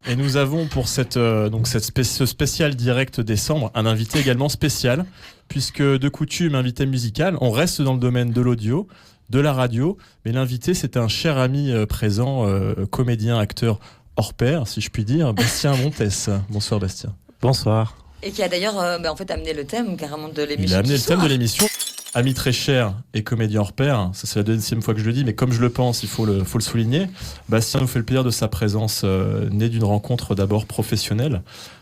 Et nous avons pour ce spécial direct décembre un invité également spécial, puisque de coutume, invité musical, on reste dans le domaine de l'audio, de la radio, mais l'invité c'est un cher ami présent, comédien, acteur hors pair, si je puis dire, Bastien Montes. Bonsoir Bastien. Bonsoir. Et qui a d'ailleurs amené le thème carrément de l'émission. Il a amené le thème de l'émission. Ami très cher et comédien hors pair, ça c'est la deuxième fois que je le dis, mais comme je le pense, il faut le souligner. Bastien nous fait le plaisir de sa présence née d'une rencontre d'abord professionnelle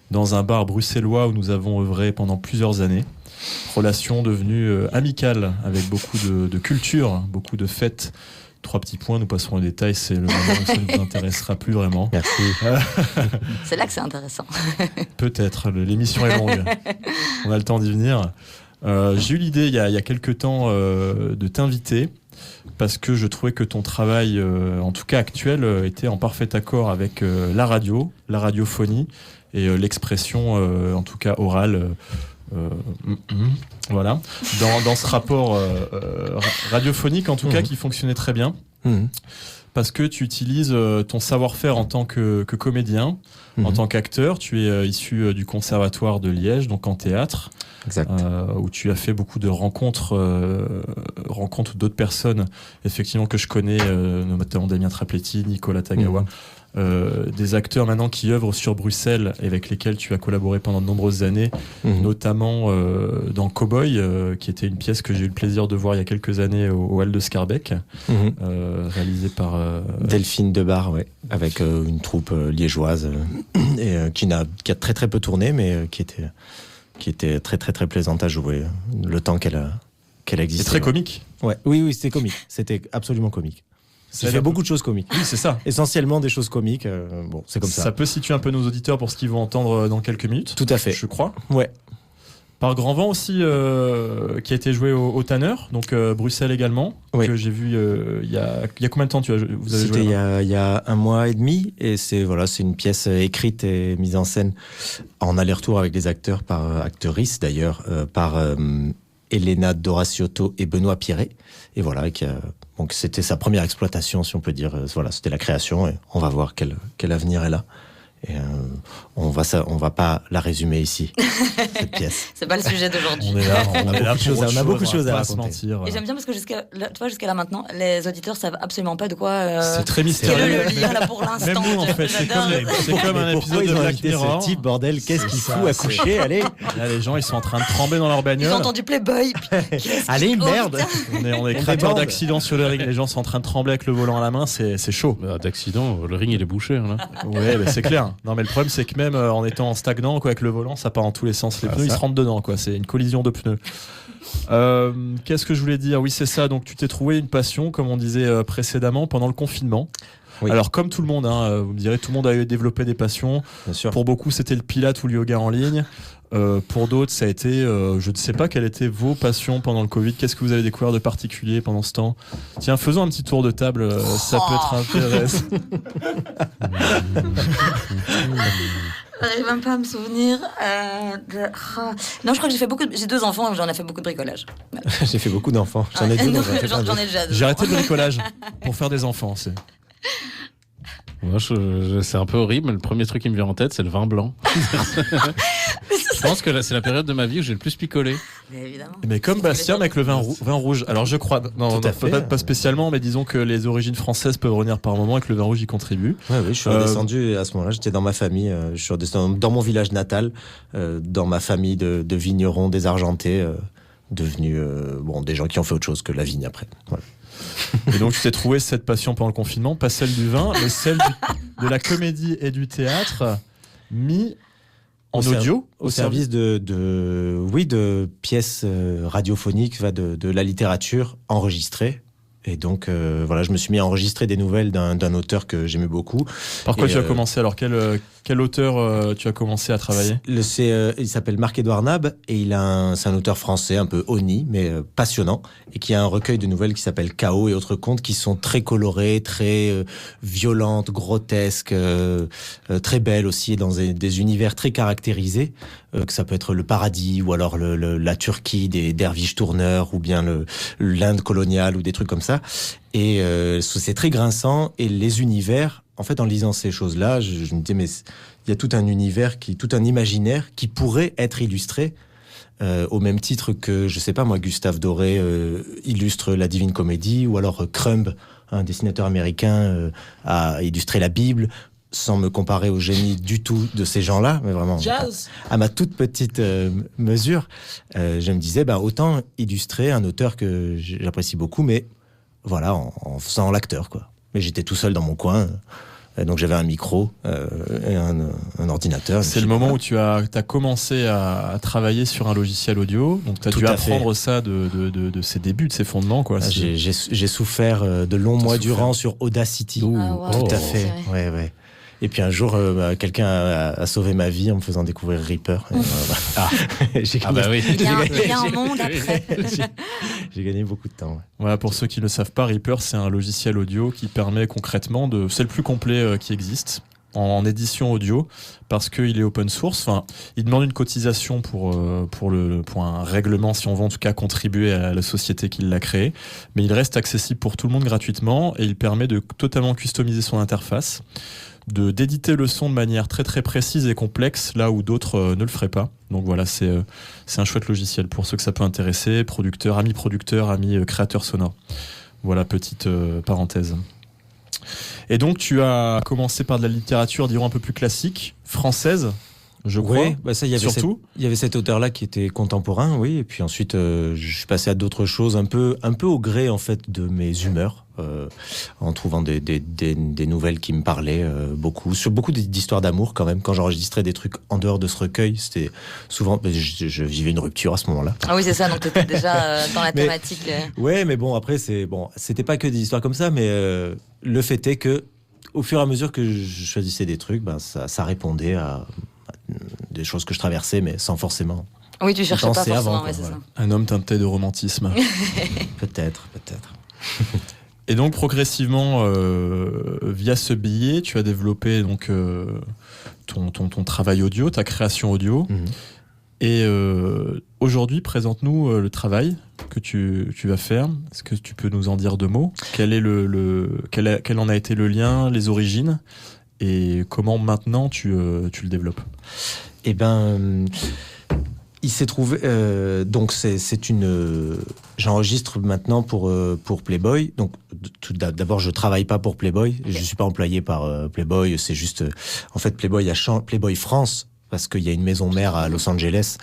dans un bar bruxellois où nous avons œuvré pendant plusieurs années. Relation devenue amicale avec beaucoup de culture, beaucoup de fêtes. 3 petits points, nous passerons aux détails, c'est le moment où ça ne nous intéressera plus vraiment. Merci. C'est là que c'est intéressant. Peut-être, l'émission est longue. On a le temps d'y venir. J'ai eu l'idée il y a quelques temps de t'inviter parce que je trouvais que ton travail, en tout cas actuel, était en parfait accord avec la radio, la radiophonie et l'expression, en tout cas orale. Voilà, dans ce rapport radiophonique en tout cas qui fonctionnait très bien. Parce que tu utilises ton savoir-faire en tant que comédien, en tant qu'acteur. Tu es issu du Conservatoire de Liège, donc en théâtre, où tu as fait beaucoup de rencontres d'autres personnes, effectivement, que je connais, notamment Damien Trapletti, Nicolas Tagawa, des acteurs maintenant qui œuvrent sur Bruxelles et avec lesquels tu as collaboré pendant de nombreuses années, notamment dans Cowboy, qui était une pièce que j'ai eu le plaisir de voir il y a quelques années au Hall de Scarbeck, réalisée par Delphine Debar, avec une troupe liégeoise qui a très très peu tourné, mais qui était très très très plaisante à jouer le temps qu'elle existait. C'est très comique. Ouais. Oui, c'était comique. C'était absolument comique. Ça fait beaucoup de choses comiques. Oui, c'est ça. Essentiellement des choses comiques. Bon, c'est comme ça. Ça peut situer un peu nos auditeurs pour ce qu'ils vont entendre dans quelques minutes. Tout à fait. Je crois. Ouais. Par Grand Vent aussi, qui a été joué au Tanner, donc Bruxelles également, que j'ai vu il y a combien de temps vous avez joué? C'était il y a 1 mois et demi, et c'est une pièce écrite et mise en scène en aller-retour avec des acteurs, actrices d'ailleurs, par Elena Doraciotto et Benoît Pierret. Et voilà, donc c'était sa première exploitation, si on peut dire. Voilà, c'était la création, et on va voir quel avenir elle a. Et on va pas la résumer ici, cette pièce. C'est pas le sujet d'aujourd'hui. On est là, on a beaucoup de choses à raconter. mentir. Et j'aime bien parce que jusqu'à là maintenant, les auditeurs savent absolument pas de quoi. C'est très mystérieux. Quel est le lien là pour l'instant? Même nous, en fait, c'est comme un épisode de Black Mirror. Ce type, bordel, qu'est-ce qu'il fout à coucher? Allez. Là, les gens, ils sont en train de trembler dans leur bagnole. Ils ont entendu Playboy. Allez, merde. On est créateurs d'accidents sur le ring. Les gens sont en train de trembler avec le volant à la main. C'est chaud. D'accident, le ring il est bouché. Là. Ouais, c'est clair. Non, mais le problème, c'est que même en étant stagnant, avec le volant, ça part dans tous les sens. Les pneus, ils se rentrent dedans, C'est une collision de pneus. Qu'est-ce que je voulais dire? Oui, c'est ça. Donc, tu t'es trouvé une passion, comme on disait précédemment, pendant le confinement. Oui. Alors, comme tout le monde, vous me direz, tout le monde a développé des passions. Bien sûr. Pour beaucoup, c'était le pilates ou le yoga en ligne. Pour d'autres, ça a été, je ne sais pas quelles étaient vos passions pendant le Covid. Qu'est-ce que vous avez découvert de particulier pendant ce temps? Tiens, faisons un petit tour de table, ça peut être intéressant. J'arrive même pas à me souvenir. Non, je crois que j'ai 2 enfants et j'en ai fait beaucoup de bricolage. Voilà. J'ai fait beaucoup d'enfants. J'en ai 2. J'en ai déjà 2. J'ai arrêté le bricolage pour faire des enfants. Moi, c'est un peu horrible, mais le premier truc qui me vient en tête, c'est le vin blanc. Je pense que là, c'est la période de ma vie où j'ai le plus picolé. Mais évidemment. Mais comme Bastien avec le vin rouge. Alors je crois, pas spécialement, mais disons que les origines françaises peuvent revenir par moment et que le vin rouge y contribue. Oui, je suis redescendu à ce moment-là. J'étais dans ma famille, je suis redescendu dans mon village natal, dans ma famille de vignerons désargentés, devenus des gens qui ont fait autre chose que la vigne après. Voilà. Et donc tu t'es trouvé cette passion pendant le confinement, pas celle du vin, mais celle de la comédie et du théâtre mis en audio au service de pièces radiophoniques, de la littérature enregistrée. Et donc je me suis mis à enregistrer des nouvelles d'un auteur que j'aimais beaucoup. Par quoi tu as commencé alors Quel auteur tu as commencé à travailler ? Il s'appelle Marc-Édouard Nab et c'est un auteur français un peu honni, mais passionnant, et qui a un recueil de nouvelles qui s'appelle Chaos et autres contes qui sont très colorées, très violentes, grotesques, très belles aussi, dans des univers très caractérisés, que ça peut être le paradis ou alors la Turquie des derviches tourneurs ou bien l'Inde coloniale ou des trucs comme ça. Et c'est très grinçant, et les univers, en fait, en lisant ces choses-là, je me disais, mais il y a tout un univers, tout un imaginaire qui pourrait être illustré au même titre que, je sais pas moi, Gustave Doré illustre la Divine Comédie, ou alors Crumb, un dessinateur américain, a illustré la Bible, sans me comparer au génie du tout de ces gens-là, mais vraiment à ma toute petite mesure. Je me disais, autant illustrer un auteur que j'apprécie beaucoup, mais voilà, en faisant l'acteur, quoi. Mais j'étais tout seul dans mon coin, donc j'avais un micro et un ordinateur. C'est le moment où tu as commencé à travailler sur un logiciel audio, donc tu as dû apprendre ça de ses débuts, de ses fondements, quoi. J'ai souffert de longs mois durant sur Audacity. Tout à fait, ouais. Et puis un jour, quelqu'un a sauvé ma vie en me faisant découvrir Reaper. J'ai gagné, il y a un monde après. J'ai gagné beaucoup de temps. Ouais. Voilà, pour ceux qui ne le savent pas, Reaper, c'est un logiciel audio qui permet concrètement c'est le plus complet qui existe en édition audio, parce qu'il est open source. Enfin, il demande une cotisation pour un règlement, si on veut en tout cas contribuer à la société qui l'a créé, mais il reste accessible pour tout le monde gratuitement, et il permet de totalement customiser son interface, d'éditer le son de manière très très précise et complexe, là où d'autres ne le feraient pas. Donc voilà, c'est un chouette logiciel pour ceux que ça peut intéresser, amis créateurs sonores. Voilà, petite parenthèse. Et donc tu as commencé par de la littérature, dirons un peu plus classique, française, je crois. Oui, ça, il y avait cet auteur-là qui était contemporain, oui, et puis ensuite je suis passé à d'autres choses, un peu au gré en fait de mes humeurs. En trouvant des nouvelles qui me parlaient beaucoup, sur beaucoup d'histoires d'amour quand même. Quand j'enregistrais des trucs en dehors de ce recueil, c'était souvent, je vivais une rupture à ce moment-là. Ah oui, c'est ça, donc t'étais déjà dans la thématique. Ouais, mais bon, après c'était pas que des histoires comme ça, mais le fait est que au fur et à mesure que je choisissais des trucs, ça répondait à des choses que je traversais, mais sans forcément. Oui, tu cherchais pas forcément, avant, ouais, c'est voilà. ça. Un homme teinté de romantisme. Peut-être. Et donc progressivement, via ce billet, tu as développé donc ton travail audio, ta création audio. Et aujourd'hui, présente-nous le travail que tu vas faire. Est-ce que tu peux nous en dire deux mots ? Quel en a été le lien, les origines, et comment maintenant tu le développes ? Eh ben, il s'est trouvé. Donc j'enregistre maintenant pour Playboy. Donc d'abord, je travaille pas pour Playboy. Je suis pas employé par Playboy. C'est juste, en fait, Playboy Playboy France, parce qu'il y a une maison mère à Los Angeles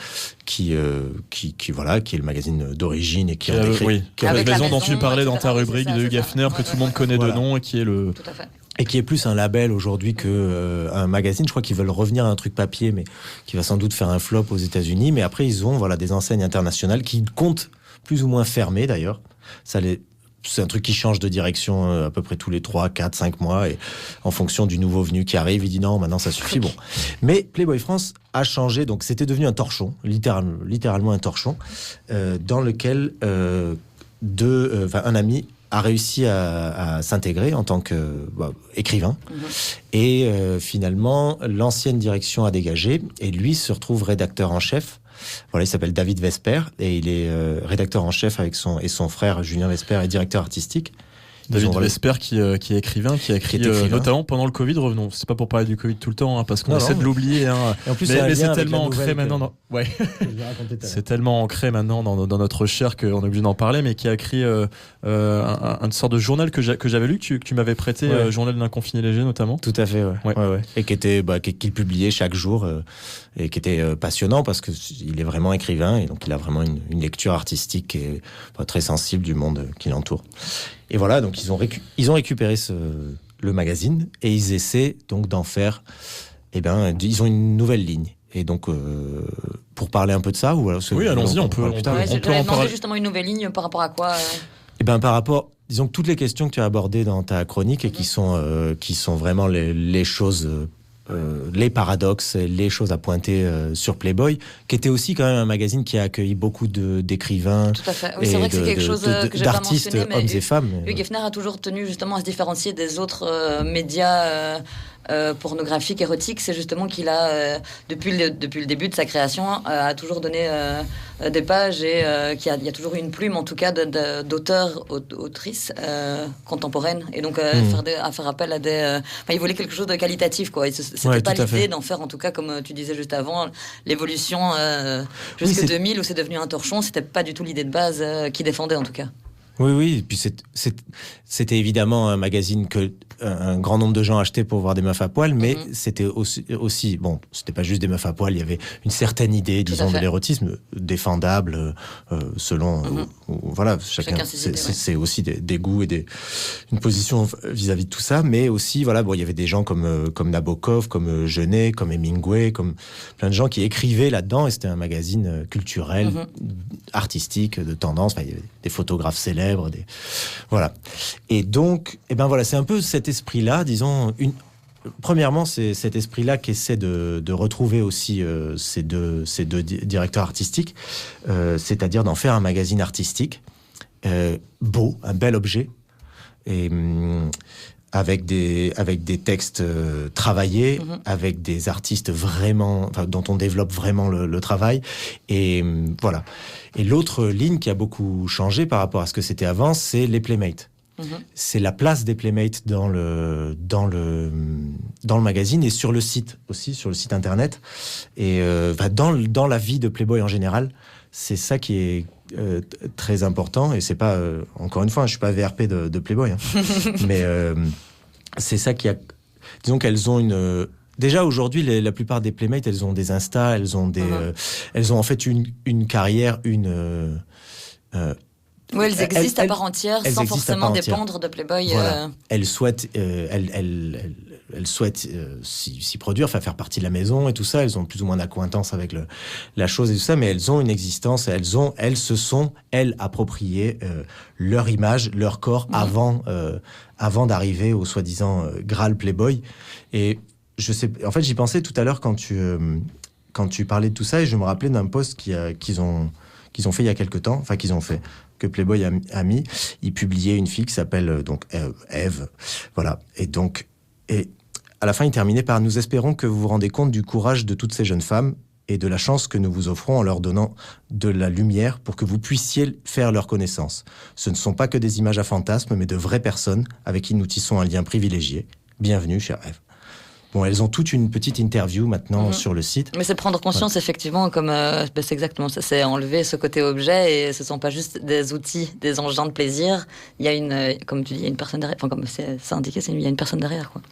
qui est le magazine d'origine et qui a écrit. La maison dont tu parlais dans ta rubrique de Hugh Hefner, que tout le monde connaît de nom, et qui est le. Tout à fait. Et qui est plus un label aujourd'hui qu'un magazine. Je crois qu'ils veulent revenir à un truc papier, mais qui va sans doute faire un flop aux États-Unis. Mais après, ils ont des enseignes internationales qui comptent plus ou moins fermer d'ailleurs. C'est un truc qui change de direction à peu près tous les 3, 4, 5 mois. Et en fonction du nouveau venu qui arrive, il dit non, maintenant ça suffit. Bon. Mais Playboy France a changé. Donc c'était devenu un torchon, littéralement un torchon, dans lequel un ami a réussi à s'intégrer en tant qu'écrivain. Et finalement, l'ancienne direction a dégagé et lui se retrouve rédacteur en chef. Voilà, il s'appelle David Vesper et il est rédacteur en chef avec son frère Julien Vesper est directeur artistique. David Vesper qui est écrivain, qui a écrit notamment pendant le Covid. Revenons, c'est pas pour parler du Covid tout le temps, parce qu'on essaie de l'oublier. Et en plus, mais c'est tellement ancré maintenant. C'est tellement ancré maintenant dans notre recherche qu'on est obligé d'en parler. Mais qui a écrit une sorte de journal que j'avais lu, que tu m'avais prêté, journal d'un confiné léger notamment. Tout à fait, ouais. Et qu'il publiait chaque jour et qui était passionnant parce que il est vraiment écrivain et donc il a vraiment une lecture artistique et très sensible du monde qui l'entoure. Et voilà, donc ils ont récupéré le magazine et ils essaient donc d'en faire. Ils ont une nouvelle ligne. Et donc, pour parler un peu de ça, ou alors, oui, allons-y, on peut en parler. Justement, une nouvelle ligne par rapport à quoi par rapport, disons que toutes les questions que tu as abordées dans ta chronique et qui sont vraiment les choses les paradoxes, les choses à pointer sur Playboy, qui était aussi quand même un magazine qui a accueilli beaucoup d'écrivains. Tout à fait. Oui, c'est vrai que c'est quelque chose que j'ai pas d'artistes, mentionné, hommes et femmes. Hugh Hefner a toujours tenu justement à se différencier des autres médias pornographiques, érotiques. C'est justement qu'il a, depuis le début de sa création, a toujours donné des pages et qu'il y a toujours eu une plume, en tout cas, d'auteurs, autrices contemporaines. Et donc, à faire appel à des... il voulait quelque chose de qualitatif, quoi. C'était pas l'idée d'en faire, en tout cas, comme tu disais juste avant, l'évolution jusqu'à 2000, où c'est devenu un torchon. C'était pas du tout l'idée de base qu'il défendait, en tout cas. Oui, et puis c'était évidemment un magazine que un grand nombre de gens achetaient pour voir des meufs à poil, mais c'était aussi, bon, c'était pas juste des meufs à poil, il y avait une certaine idée, disons, de l'érotisme défendable, selon, voilà, chacun c'est aussi des goûts et une position vis-à-vis de tout ça, mais aussi, voilà, bon, il y avait des gens comme Nabokov, comme Genet, comme Hemingway, comme plein de gens qui écrivaient là-dedans, et c'était un magazine culturel, artistique, de tendance, il y avait des photographes célèbres, voilà. Et donc, voilà, c'est un peu cet esprit-là, disons, premièrement, c'est cet esprit-là qui essaie de retrouver aussi ces deux directeurs artistiques, c'est-à-dire d'en faire un magazine artistique, beau, un bel objet, et avec des textes travaillés, avec des artistes vraiment, dont on développe vraiment le travail, et voilà. Et l'autre ligne qui a beaucoup changé par rapport à ce que c'était avant, c'est les Playmates. C'est la place des Playmates dans le magazine et sur le site aussi, sur le site internet, et dans la vie de Playboy en général. C'est ça qui est très important, et c'est pas, encore une fois, je suis pas VRP de Playboy, mais c'est ça qui a... Disons qu'elles ont une... Déjà aujourd'hui, la plupart des Playmates, elles ont des Insta, elles ont en fait une carrière, oui, elles existent à part entière, sans forcément dépendre de Playboy. Voilà. Elles souhaitent, s'y produire, faire partie de la maison et tout ça. Elles ont plus ou moins d'acquaintance avec la chose et tout ça, mais elles ont une existence. Elles se sont approprié leur image, leur corps avant d'arriver au soi-disant Graal Playboy. Et je sais, en fait, j'y pensais tout à l'heure quand tu parlais de tout ça, et je me rappelais d'un post qu'ils ont fait il y a quelque temps, que Playboy a mis. Il publiait une fille qui s'appelle donc Eve, voilà. Et à la fin, il terminait par: nous espérons que vous vous rendez compte du courage de toutes ces jeunes femmes et de la chance que nous vous offrons en leur donnant de la lumière pour que vous puissiez faire leur connaissance. Ce ne sont pas que des images à fantasmes, mais de vraies personnes avec qui nous tissons un lien privilégié. Bienvenue, chère Eve. Bon, elles ont toute une petite interview maintenant sur le site. Mais c'est prendre conscience, effectivement, comme c'est exactement ça, c'est enlever ce côté objet, et ce ne sont pas juste des outils, des engins de plaisir. Il y a comme tu dis, il y a une personne derrière. Enfin, comme c'est indiqué, il y a une personne derrière, quoi.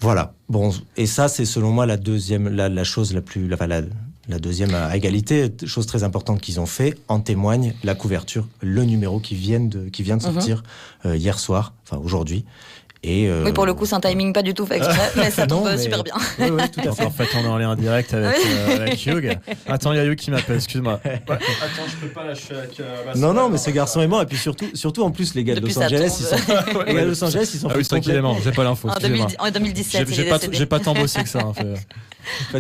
Voilà. Bon, et ça, c'est selon moi la deuxième, la chose la plus, la deuxième à égalité, chose très importante qu'ils ont fait. En témoigne la couverture, le numéro qui vient de sortir hier soir, aujourd'hui. Et oui, pour le coup, c'est un timing pas du tout fait exprès, mais ça tombe super bien. Oui, tout à fait. En fait, on est en lien direct avec Hugh. Attends, il y a Hugh qui m'appelle, excuse-moi. Ouais. Attends, je peux pas lâcher avec... non, mais ce garçon est mort, et puis surtout en plus, les gars de Los Angeles, ils sont ah oui, tranquillement, j'ai pas l'info. En 2017, j'ai pas tant bossé que ça.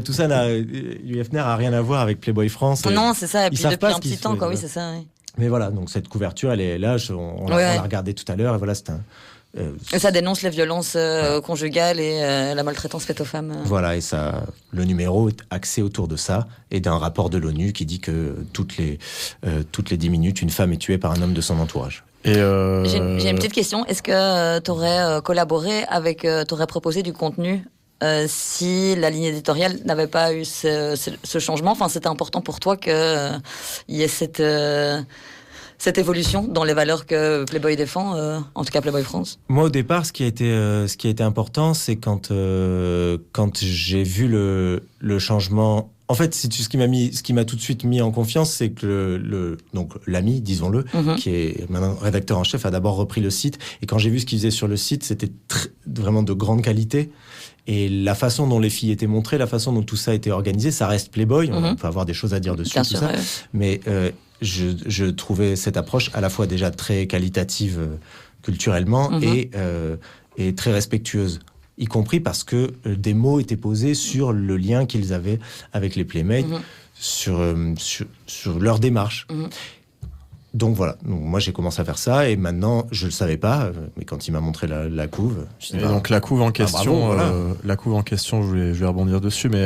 Tout ça, Hugh Hefner a rien à voir avec Playboy France. Non, c'est ça, et puis depuis un petit temps, quoi, oui, c'est ça. Mais voilà, donc cette couverture, elle est là, on l'a regardée tout à l'heure, et voilà, c'est un... Et ça dénonce les violences conjugales et la maltraitance faite aux femmes. Voilà, et ça, le numéro est axé autour de ça, et d'un rapport de l'ONU qui dit que toutes les 10 minutes, une femme est tuée par un homme de son entourage. J'ai une petite question. Est-ce que tu aurais collaboré t'aurais proposé du contenu si la ligne éditoriale n'avait pas eu ce changement? Enfin, c'était important pour toi qu'il y ait cette évolution dans les valeurs que Playboy défend, en tout cas Playboy France? Moi, au départ, ce qui a été important, c'est quand j'ai vu le changement. En fait, ce qui m'a tout de suite mis en confiance, c'est que donc l'ami, disons-le, qui est maintenant rédacteur en chef, a d'abord repris le site. Et quand j'ai vu ce qu'il faisait sur le site, c'était vraiment de grande qualité. Et la façon dont les filles étaient montrées, la façon dont tout ça a été organisé, ça reste Playboy. On peut avoir des choses à dire dessus, bien tout sûr, ça. ouais. Mais je trouvais cette approche à la fois déjà très qualitative culturellement et très respectueuse. y compris parce que des mots étaient posés sur le lien qu'ils avaient avec les Playmates, sur leur démarche. Donc voilà, moi j'ai commencé à faire ça et maintenant je le savais pas, mais quand il m'a montré la couve, je dis, donc la couve en question, bravo, voilà. La couve en question, je vais rebondir dessus, mais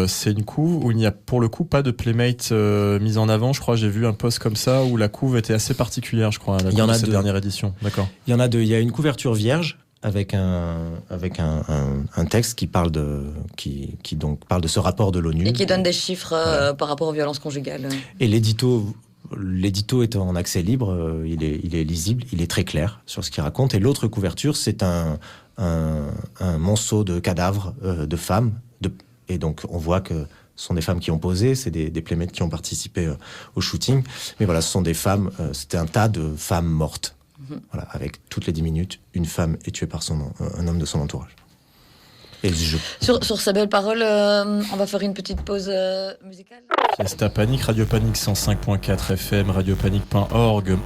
c'est une couve où il n'y a pour le coup pas de Playmate mise en avant. Je crois j'ai vu un post comme ça où la couve était assez particulière, je crois, cette dernière édition. D'accord. Il y en a deux. Il y a une couverture vierge avec un texte qui parle qui parle de ce rapport de l'ONU et qui donne des chiffres par rapport aux violences conjugales. Et l'édito est en accès libre, il est lisible, il est très clair sur ce qu'il raconte. Et l'autre couverture, c'est un monceau de cadavres de femmes. Et donc, on voit que ce sont des femmes qui ont posé, c'est des Playmates qui ont participé au shooting. Mais voilà, ce sont des femmes, c'était un tas de femmes mortes. Voilà, avec toutes les 10 minutes, une femme est tuée par un homme de son entourage. Et Sur ces belles paroles, on va faire une petite pause musicale. C'est à Panique, Radio Panique 105.4 FM, radiopanique.org.